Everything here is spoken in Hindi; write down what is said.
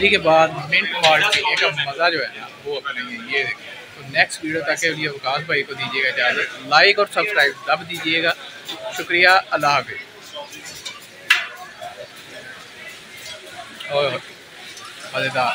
शादी के बाद मिंट मार्ट पीने का मज़ा जो है ना वो अपने ये देखें। तो नेक्स्ट वीडियो तक के लिए वकास भाई को दीजिएगा इजाज़त। लाइक और सब्सक्राइब दब दीजिएगा। शुक्रिया, अल्लाह हाफ़िज़। मज़ेदार।